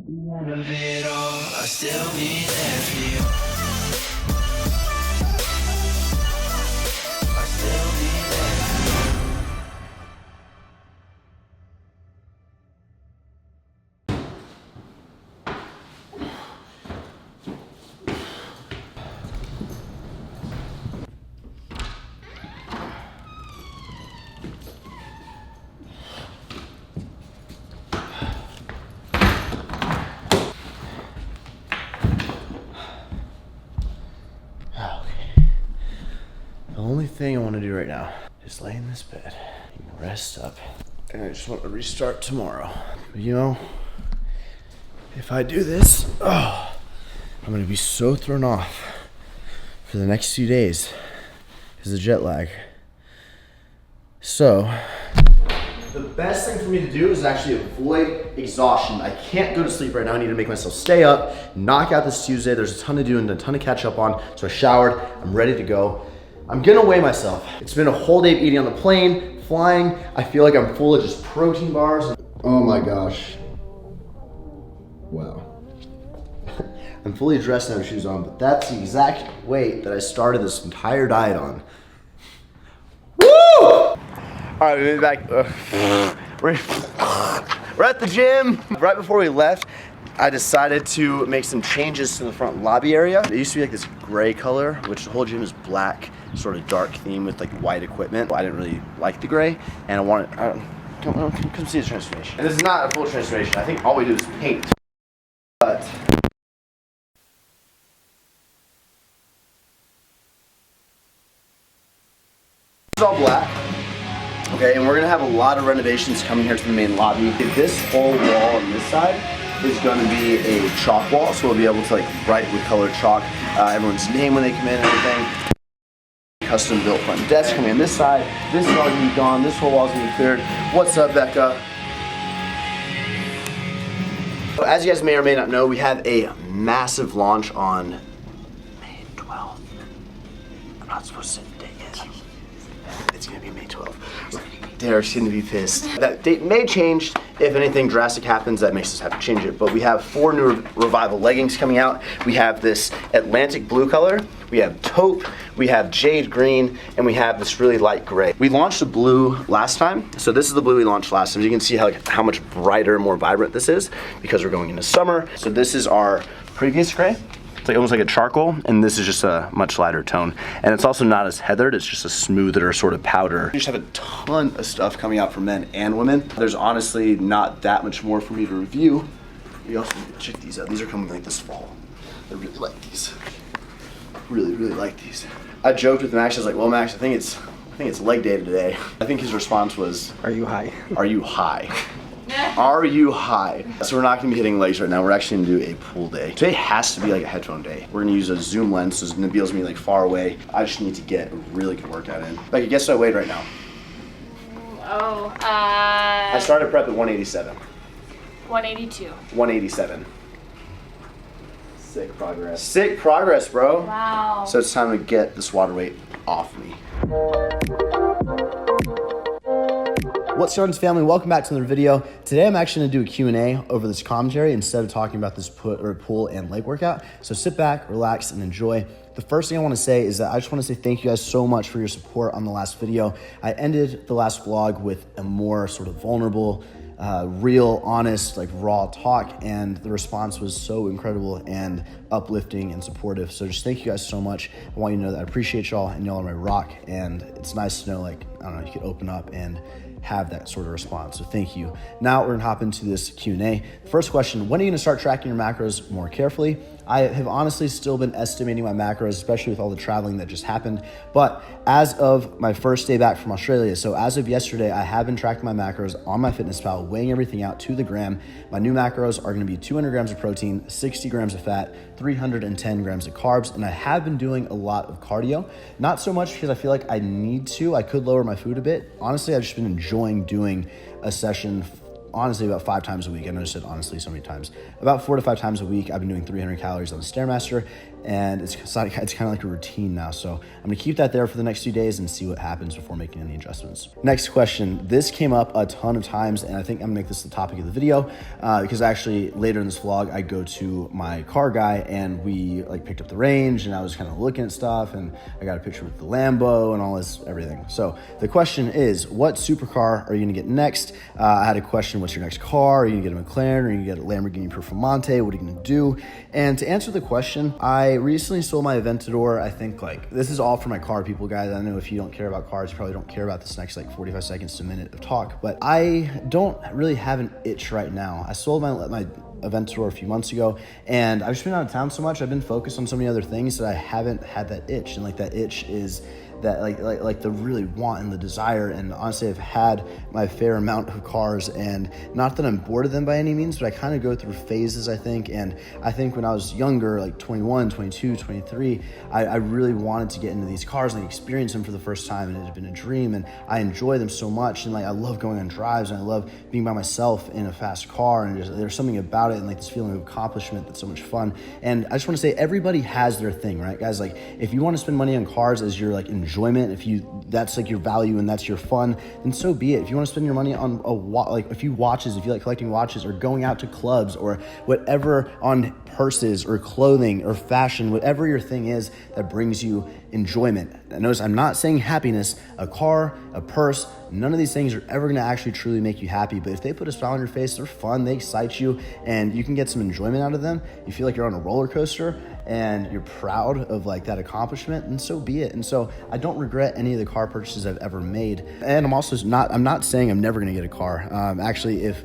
the end of it all, I still be there for you. I still be there for you. The only thing I want to do right now is lay in this bed and rest up. And I just want to restart tomorrow. But you know, if I do this, I'm going to be so thrown off for the next few days because of jet lag. So, the best thing for me to do is actually avoid exhaustion. I can't go to sleep right now. I need to make myself stay up, knock out this Tuesday. There's a ton to do and a ton to catch up on. So I showered, I'm ready to go. I'm gonna weigh myself. It's been a whole day of eating on the plane, flying. I feel like I'm full of just protein bars. Oh my gosh. Wow. I'm fully dressed and I have shoes on, but that's the exact weight that I started this entire diet on. Woo! All right, we're back. We're at the gym. Right before we left, I decided to make some changes to the front lobby area. It used to be like this gray color, which the whole gym is black, sort of dark theme with like white equipment. I didn't really like the gray, and I wanted, come see the transformation. And this is not a full transformation. I think all we do is paint. But it's all black. Okay, and we're gonna have a lot of renovations coming here to the main lobby. This whole wall on this side is going to be a chalk wall, so we'll be able to like write with colored chalk everyone's name when they come in and everything. Custom built front desk coming on this side. This is all gonna be gone. This whole wall's gonna be cleared. What's up, Becca? As you guys may or may not know, we have a massive launch on May 12th. I'm not supposed to say the date yet. It's gonna be May 12th. Derek's gonna be pissed. That date may change if anything drastic happens that makes us have to change it, but we have 4 new Revival leggings coming out. We have this Atlantic blue color, we have taupe, we have jade green, and we have this really light gray. We launched the blue last time, so this is the blue we launched last time. You can see how much brighter, more vibrant this is because we're going into summer. So this is our previous gray. It's like almost like a charcoal, and this is just a much lighter tone. And it's also not as heathered, it's just a smoother sort of powder. We just have a ton of stuff coming out for men and women. There's honestly not that much more for me to review. We also need to check these out. These are coming like this fall. I really like these. Really, really like these. I joked with Max, I was like, well Max, I think it's leg day today. I think his response was, are you high? Are you high? Are you high? So we're not gonna be hitting legs right now. We're actually gonna do a pool day. Today has to be like a headphone day. We're gonna use a zoom lens, so Nabil's gonna be like far away. I just need to get a really good workout in. Becky, guess what I weighed right now? I started prep at 187. 182. 187. Sick progress. Sick progress, bro. Wow. So it's time to get this water weight off me. What's going on, family? Welcome back to another video. Today I'm actually gonna do a Q&A over this commentary instead of talking about this pool and leg workout. So sit back, relax, and enjoy. The first thing I wanna say is that I just wanna say thank you guys so much for your support on the last video. I ended the last vlog with a more sort of vulnerable, real, honest, like raw talk, and the response was so incredible and uplifting and supportive. So just thank you guys so much. I want you to know that I appreciate y'all and y'all are my rock, and it's nice to know, like, I don't know, you can open up and have that sort of response. So thank you. Now we're gonna hop into this Q&A. First question, when are you gonna start tracking your macros more carefully? I have honestly still been estimating my macros, especially with all the traveling that just happened. But as of my first day back from Australia, so as of yesterday, I have been tracking my macros on MyFitnessPal, weighing everything out to the gram. My new macros are gonna be 200 grams of protein, 60 grams of fat, 310 grams of carbs, and I have been doing a lot of cardio. Not so much because I feel like I need to. I could lower my food a bit. Honestly, I've just been enjoying doing a session honestly about 5 times a week. I know I said honestly so many times. About 4 to 5 times a week, I've been doing 300 calories on the Stairmaster, and it's kind of like a routine now. So I'm gonna keep that there for the next few days and see what happens before making any adjustments. Next question. This came up a ton of times, and I think I'm gonna make this the topic of the video because actually later in this vlog, I go to my car guy and we like picked up the range, and I was kind of looking at stuff, and I got a picture with the Lambo and all this, everything. So the question is, what supercar are you gonna get next? I had a question, what's your next car? Are you gonna get a McLaren? Are you gonna get a Lamborghini Performante? What are you gonna do? And to answer the question, I recently sold my Aventador. I think like, this is all for my car people, guys. I know if you don't care about cars, you probably don't care about this next like 45 seconds to a minute of talk, but I don't really have an itch right now. I sold my Aventador a few months ago, and I've just been out of town so much. I've been focused on so many other things that I haven't had that itch, and like that itch is that like the really want and the desire. And honestly, I've had my fair amount of cars, and not that I'm bored of them by any means, but I kind of go through phases, I think. And I think when I was younger, like 21, 22, 23, I really wanted to get into these cars and like, experience them for the first time, and it had been a dream, and I enjoy them so much. And like, I love going on drives, and I love being by myself in a fast car, and there's something about it, and like this feeling of accomplishment that's so much fun. And I just want to say, everybody has their thing, right, guys? Like, if you want to spend money on cars as your like enjoyment, that's like your value and that's your fun, then so be it. If you want to spend your money on like a few watches, if you like collecting watches, or going out to clubs, or whatever, on purses or clothing or fashion, whatever your thing is that brings you enjoyment. And notice, I'm not saying happiness. A car, a purse, none of these things are ever going to actually truly make you happy, but if they put a smile on your face, they're fun, they excite you, and you can get some enjoyment out of them, you feel like you're on a roller coaster, and you're proud of like that accomplishment, and so be it. And so I don't regret any of the car purchases I've ever made. And I'm not saying I'm never going to get a car. Actually, if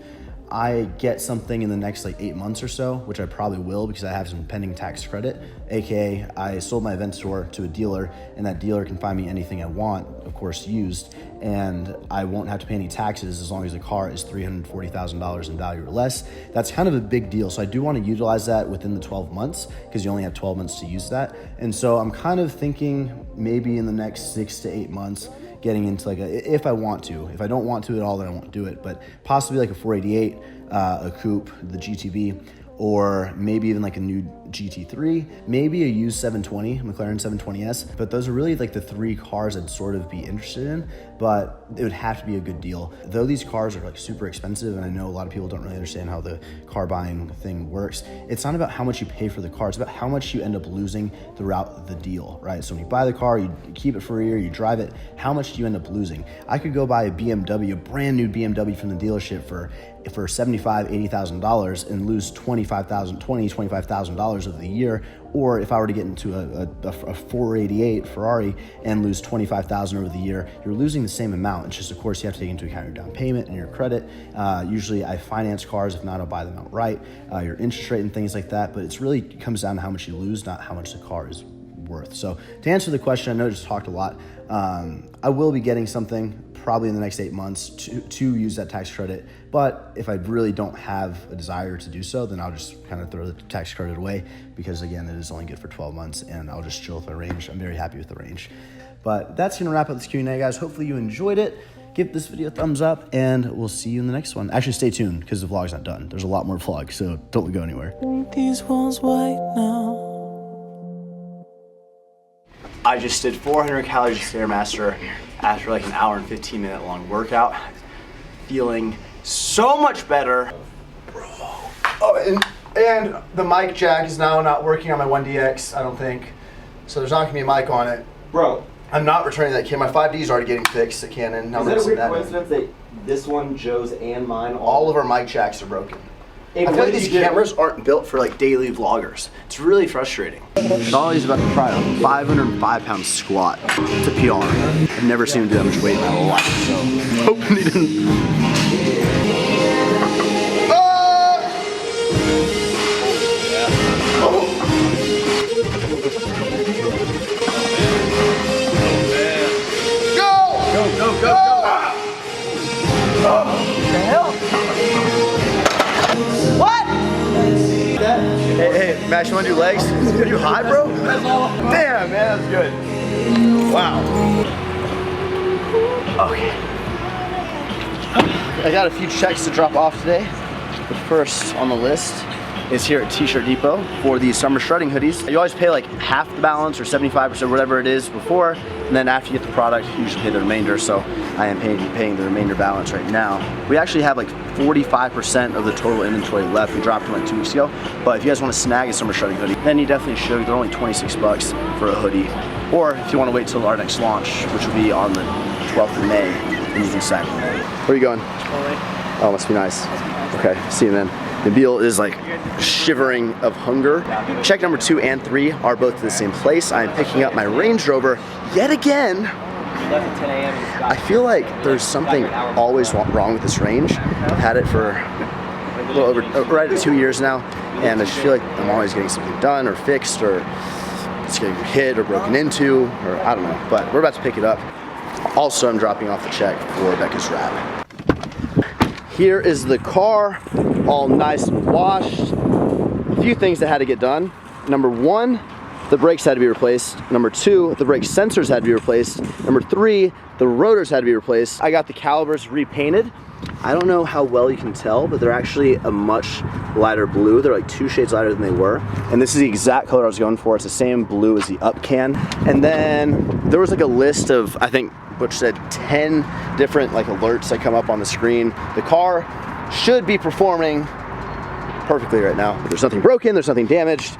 I get something in the next like 8 months or so, which I probably will because I have some pending tax credit, aka I sold my Aventador to a dealer, and that dealer can find me anything I want, of course used, and I won't have to pay any taxes as long as the car is $340,000 in value or less. That's kind of a big deal. So I do want to utilize that within the 12 months because you only have 12 months to use that. And so I'm kind of thinking maybe in the next 6 to 8 months, getting into like if I want to. If I don't want to at all, then I won't do it, but possibly like a 488, a coupe, the GTB, or maybe even like a new GT3, maybe a used 720, McLaren 720S. But those are really like the 3 cars I'd sort of be interested in, but it would have to be a good deal. Though these cars are like super expensive, and I know a lot of people don't really understand how the car buying thing works, it's not about how much you pay for the car, it's about how much you end up losing throughout the deal, right? So when you buy the car, you keep it for a year, you drive it, how much do you end up losing? I could go buy a BMW, a brand new BMW from the dealership for $75,000, $80,000 and lose $25,000 over the year. Or if I were to get into a 488 Ferrari and lose $25,000 over the year, you're losing the same amount. It's just, of course, you have to take into account your down payment and your credit. Usually I finance cars. If not, I'll buy them outright, your interest rate and things like that. But it's really comes down to how much you lose, not how much the car is worth. So to answer the question, I know I just talked a lot. I will be getting something probably in the next 8 months to use that tax credit. But if I really don't have a desire to do so, then I'll just kind of throw the tax credit away because, again, it is only good for 12 months and I'll just chill with the range. I'm very happy with the range. But that's going to wrap up this Q&A, guys. Hopefully you enjoyed it. Give this video a thumbs up and we'll see you in the next one. Actually, stay tuned because the vlog's not done. There's a lot more vlogs, so don't go anywhere. These walls white now. I just did 400 calories of Stairmaster after like an hour and 15 minute long workout. Feeling so much better. Bro. Oh, and the mic jack is now not working on my 1DX, I don't think. So there's not gonna be a mic on it. Bro. I'm not returning that kit. My 5D is already getting fixed at Canon. Is that a weird coincidence that this one, Joe's and mine, all of our mic jacks are broken? I feel like these cameras aren't built for like daily vloggers. It's really frustrating. Dolly's about to try a 505-pound squat. It's a PR. I've never seen him do that much weight in my life, so hoping he didn't. Hey, Max, you wanna do legs? Are you high, bro? Damn, man, that's good. Wow. Okay. I got a few checks to drop off today. The first on the list is here at T-Shirt Depot for the summer shredding hoodies. You always pay like half the balance or 75%, whatever it is before, and then after you get the product, you usually pay the remainder, so I am paying the remainder balance right now. We actually have like 45% of the total inventory left. We dropped them like 2 weeks ago, but if you guys want to snag a summer shredding hoodie, then you definitely should. They're only 26 bucks for a hoodie. Or if you want to wait till our next launch, which will be on the 12th of May, then you can snag them. Where are you going? Oh, must be nice. Okay, see you, man. Nabil is like shivering of hunger. Check number 2 and 3 are both in the same place. I'm picking up my Range Rover yet again. I feel like there's something always wrong with this Range. I've had it for a little over, right at 2 years now, and I just feel like I'm always getting something done or fixed, or it's getting hit or broken into, or I don't know. But we're about to pick it up. Also, I'm dropping off the check for Becca's wrap. Here is the car, all nice and washed. A few things that had to get done. Number 1, the brakes had to be replaced. Number 2, the brake sensors had to be replaced. Number 3, the rotors had to be replaced. I got the calipers repainted. I don't know how well you can tell, but they're actually a much lighter blue. They're like 2 shades lighter than they were. And this is the exact color I was going for. It's the same blue as the up can. And then there was like a list of, I think, which said 10 different like alerts that come up on the screen. The car should be performing perfectly right now. There's nothing broken, there's nothing damaged,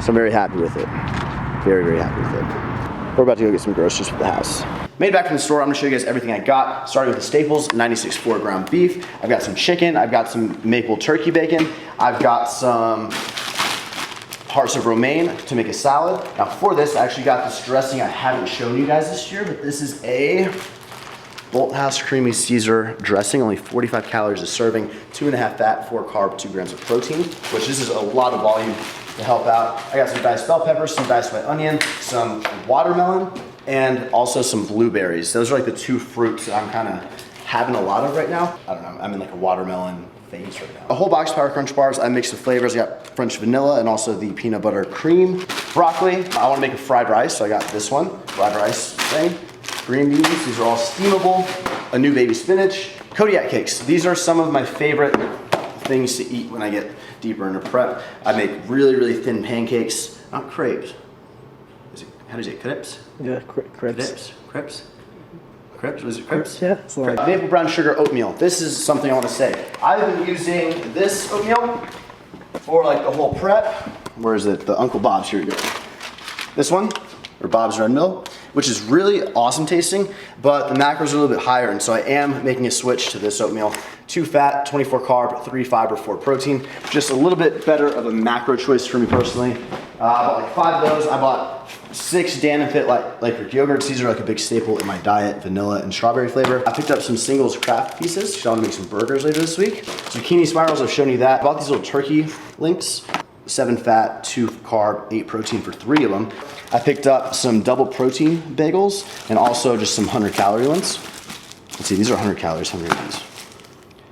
so I'm very happy with it. Very, very happy with it. We're about to go get some groceries for the house. Made it back from the store. I'm gonna show you guys everything I got, starting with the staples: 96 4-ground beef. I've got some chicken, I've got some maple turkey bacon, I've got some hearts of romaine to make a salad. Now for this, I actually got this dressing I haven't shown you guys this year, but this is a Bolthouse Creamy Caesar dressing, only 45 calories a serving, 2.5 fat, 4 carb, 2 grams of protein, which this is a lot of volume to help out. I got some diced bell peppers, some diced white onion, some watermelon, and also some blueberries. Those are like the 2 fruits that I'm kind of having a lot of right now. I don't know, I'm in like a watermelon phase right now. A whole box of Power Crunch bars. I mixed the flavors. I got French vanilla and also the peanut butter cream. Broccoli. I want to make a fried rice, so I got this one, fried rice thing. Green beans. These are all steamable. A new baby spinach. Kodiak cakes. These are some of my favorite things to eat when I get deeper into prep. I make really, really thin pancakes. Not crepes. How do you say it? Crepes? Yeah, crepes. Crepes? Crepes? Crepes? Was it crepes? Yeah. Crepes. Maple brown sugar oatmeal. This is something I want to say. I've been using this oatmeal for like the whole prep. Where is it? The Uncle Bob's. Here we go. This one, or Bob's Red Mill, which is really awesome tasting, but the macros are a little bit higher, and so I am making a switch to this oatmeal. 2 fat, 24 carb, 3 fiber, 4 protein. Just a little bit better of a macro choice for me personally. I bought like 5 of those. I bought 6 Dan and Fit like Greek yogurts. These are like a big staple in my diet, vanilla and strawberry flavor. I picked up some singles craft pieces, because I want to make some burgers later this week. Zucchini spirals, I've shown you that. I bought these little turkey links. 7 fat, 2 carb, 8 protein for 3 of them. I picked up some double protein bagels and also just some 100 calorie ones. Let's see, these are 100 calories, how many are these?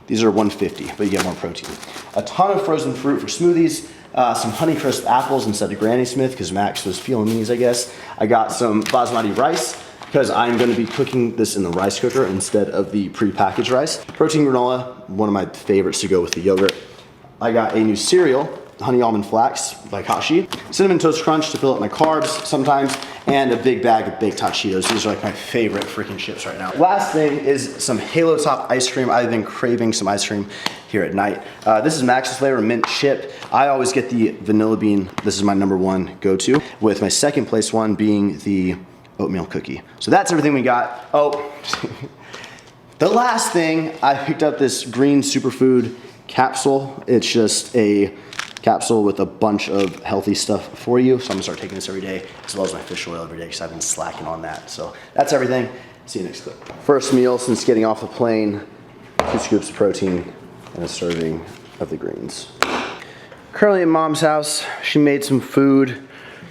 These are 150, but you get more protein. A ton of frozen fruit for smoothies, some Honeycrisp apples instead of Granny Smith because Max was feeling these, I guess. I got some basmati rice because I'm gonna be cooking this in the rice cooker instead of the pre-packaged rice. Protein granola, one of my favorites to go with the yogurt. I got a new cereal, Honey Almond Flax by Kashi, Cinnamon Toast Crunch to fill up my carbs sometimes, and a big bag of baked hot Cheetos. These are like my favorite freaking chips right now. Last thing is some Halo Top ice cream. I've been craving some ice cream here at night. This is Max's flavor, mint chip. I always get the vanilla bean. This is my #1 go-to, with my second place one being the oatmeal cookie. So that's everything we got. Oh, the last thing, I picked up this green superfood capsule. It's just a capsule with a bunch of healthy stuff for you. So I'm gonna start taking this every day, as well as my fish oil every day, because I've been slacking on that. So that's everything. See you next clip. First meal since getting off the plane, 2 scoops of protein and a serving of the greens. Currently at Mom's house. She made some food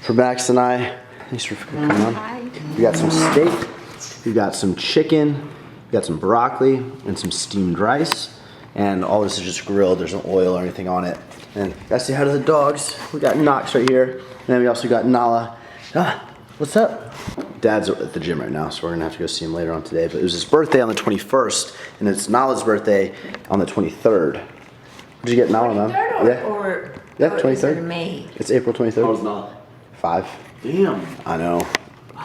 for Max and I. Thanks for coming on. We got some steak, we got some chicken, we got some broccoli, and some steamed rice. And all this is just grilled. There's no oil or anything on it. And gotta say hi to the dogs. We got Knox right here. And then we also got Nala. Ah, what's up? Dad's at the gym right now, so we're gonna have to go see him later on today. But it was his birthday on the 21st, and it's Nala's birthday on the 23rd. Did you get Nala, man? Yeah, 23rd. May. It's April 23rd. I was not. 5. Damn. I know.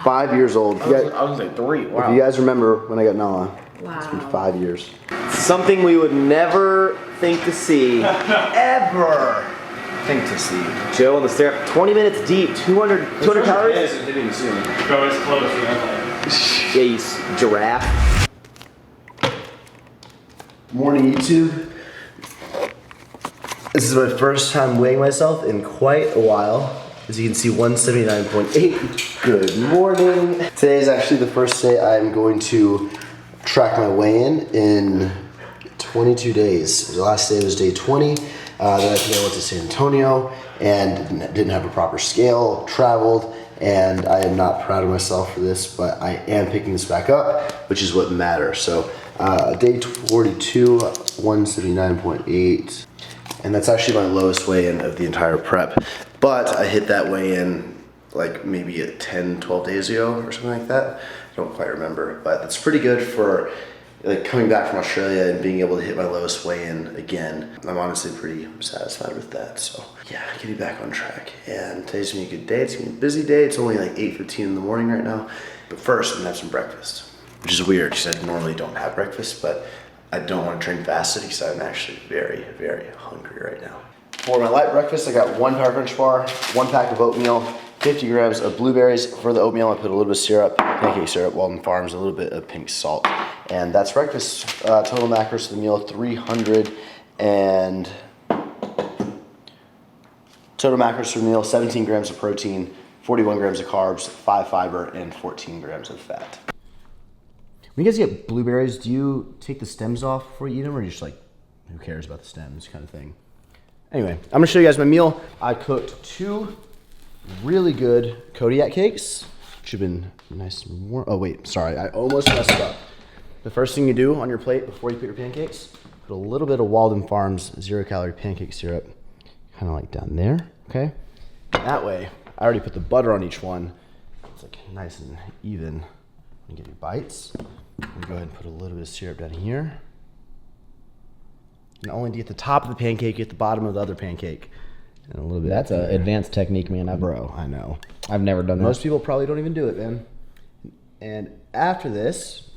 5 years old. I was gonna say 3. Wow. If you guys remember when I got Nala, it's been Wow. 5 years. Something we would never think to see. Ever think to see. Joe on the stair, 20 minutes deep, 200 calories. Hitting the ceiling. Bro, it's close, man. Jeez, giraffe. Morning, YouTube. This is my first time weighing myself in quite a while. As you can see, 179.8. Good morning. Today is actually the first day I'm going to track my weigh-in 22 days. The last day was day 20. Then I think I went to San Antonio and didn't have a proper scale, traveled, and I am not proud of myself for this, but I am picking this back up, which is what matters. So day 42, 179.8. And that's actually my lowest weigh-in of the entire prep. But I hit that weigh-in like maybe 10, 12 days ago or something like that. I don't quite remember, but that's pretty good for like coming back from Australia and being able to hit my lowest weigh-in again. I'm honestly pretty satisfied with that. So yeah, getting back on track. And today's gonna be a good day. It's gonna be a busy day. It's only like 8:15 in the morning right now. But first, I'm gonna have some breakfast, which is weird because I normally don't have breakfast, but I don't want to train fasted because I'm actually very, very hungry right now. For my light breakfast, I got 1 Power Crunch bar, 1 pack of oatmeal, 50 grams of blueberries. For the oatmeal, I put a little bit of syrup, pancake syrup, Walden Farms, a little bit of pink salt. And that's breakfast. Total macros for the meal, 300 and... Total macros for the meal, 17 grams of protein, 41 grams of carbs, 5 fiber, and 14 grams of fat. When you guys get blueberries, do you take the stems off before you eat them, or just like, who cares about the stems kind of thing? Anyway, I'm gonna show you guys my meal. I cooked 2 really good Kodiak cakes, which have been nice and warm. Oh wait, sorry, I almost messed up. The first thing you do on your plate before you put your pancakes, put a little bit of Walden Farms 0-calorie pancake syrup, kind of like down there, okay? That way, I already put the butter on each one. It's like nice and even. You get your bites. And go ahead and put a little bit of syrup down here. And only at the top of the pancake, at the bottom of the other pancake. And a little bit. That's an advanced technique, man. Bro, I know. I've never done that. Most people probably don't even do it, man. And after this,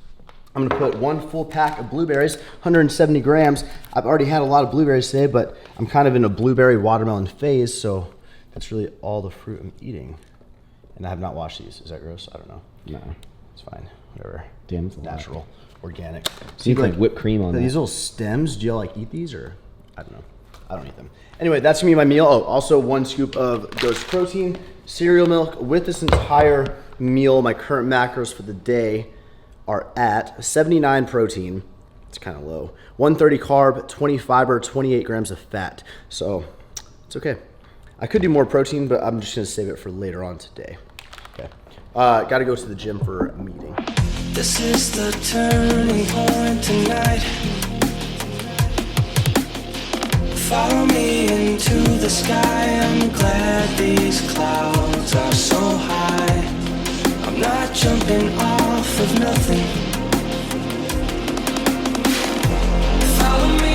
I'm gonna put 1 full pack of blueberries, 170 grams. I've already had a lot of blueberries today, but I'm kind of in a blueberry watermelon phase, so that's really all the fruit I'm eating. And I have not washed these. Is that gross? I don't know. No. It's fine. Whatever. Damn, it's a lot. Natural, organic. So you put like whipped cream on these that. little stems. Do y'all like eat these, or I don't know? I don't eat them. Anyway, that's gonna be my meal. Oh, also 1 scoop of Ghost protein, cereal milk. With this entire meal, my current macros for the day are at 79 protein. It's kind of low. 130 carb, 20 fiber, 28 grams of fat. So it's okay. I could do more protein, but I'm just gonna save it for later on today. Okay. Got to go to the gym for a meeting. This is the turning point tonight. Follow me into the sky. I'm glad these clouds are so high. I'm not jumping off of nothing. Follow me.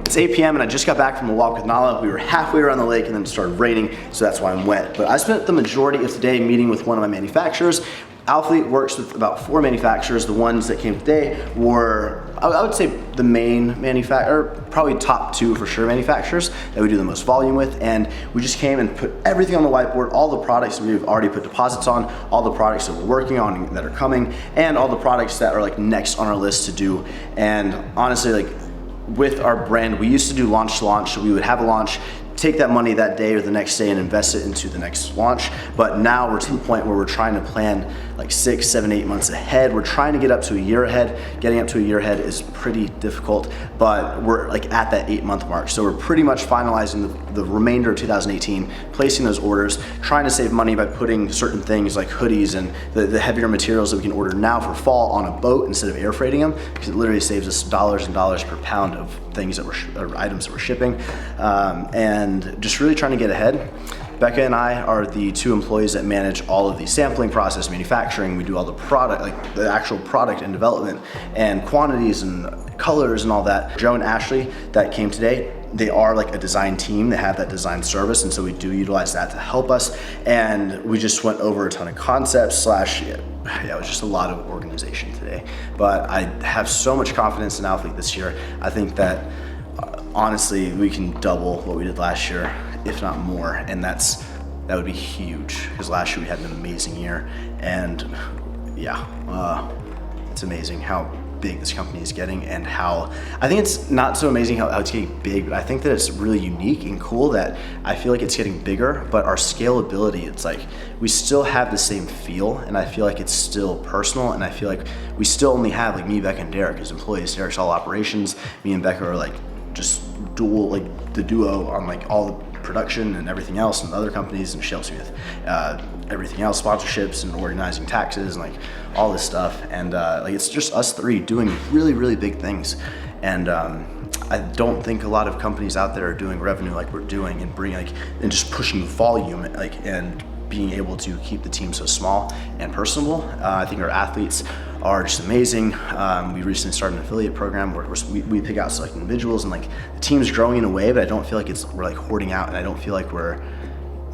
It's 8 p.m. and I just got back from a walk with Nala. We were halfway around the lake and then it started raining, so that's why I'm wet. But I spent the majority of today meeting with one of my manufacturers. Alphalete works with about 4 manufacturers. The ones that came today were, I would say, the main manufacturer, probably top 2 for sure manufacturers that we do the most volume with. And we just came and put everything on the whiteboard, all the products that we've already put deposits on, all the products that we're working on and that are coming, and all the products that are like next on our list to do. And honestly, like with our brand, we used to do launch to launch, so we would have a launch, take that money that day or the next day and invest it into the next launch. But now we're to the point where we're trying to plan like 6, 7, 8 months ahead. We're trying to get up to a year ahead. Getting up to a year ahead is pretty difficult, but we're like at that 8-month mark. So we're pretty much finalizing the remainder of 2018, placing those orders, trying to save money by putting certain things like hoodies and the heavier materials that we can order now for fall on a boat instead of air freighting them, because it literally saves us dollars and dollars per pound of things that we're, or items that we're shipping, and just really trying to get ahead. Becca and I are the two employees that manage all of the sampling process, manufacturing. We do all the product, like the actual product and development and quantities and colors and all that. Joe and Ashley that came today, they are like a design team. They have that design service, and so we do utilize that to help us. And we just went over a ton of concepts it was just a lot of organization today. But I have so much confidence in Alphalete this year. I think that honestly, we can double what we did last year, if not more, and that would be huge, because last year we had an amazing year. And yeah, it's amazing how big this company is getting, and how I think it's not so amazing how it's getting big, but I think that it's really unique and cool that I feel like it's getting bigger, but our scalability, it's like we still have the same feel, and I feel like it's still personal, and I feel like we still only have like me, Becca, and Derek as employees. Derek's all operations, me and Becca are like just the duo on like all the production and everything else, and other companies, and she helps me with everything else, sponsorships and organizing taxes and like all this stuff. And like it's just us three doing really, really big things. And I don't think a lot of companies out there are doing revenue like we're doing, and and just pushing volume, like, and being able to keep the team so small and personable. I think our athletes are just amazing. We recently started an affiliate program where we pick out select individuals, and like the team's growing in a way, but I don't feel like we're like hoarding out, and I don't feel like we're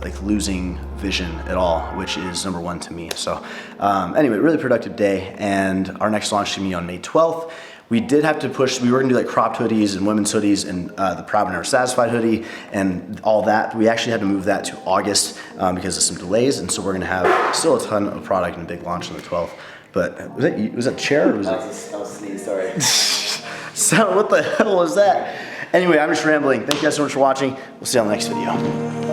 like losing vision at all, which is number one to me. So anyway, really productive day, and our next launch is gonna be on May 12th. We did have to push, we were gonna do like cropped hoodies and women's hoodies and the Proud and Never Satisfied hoodie and all that. We actually had to move that to August because of some delays, and so we're gonna have still a ton of product and a big launch on the 12th. But was that chair, or was That was a sneeze, sorry. So what the hell was that? Anyway, I'm just rambling. Thank you guys so much for watching. We'll see you on the next video.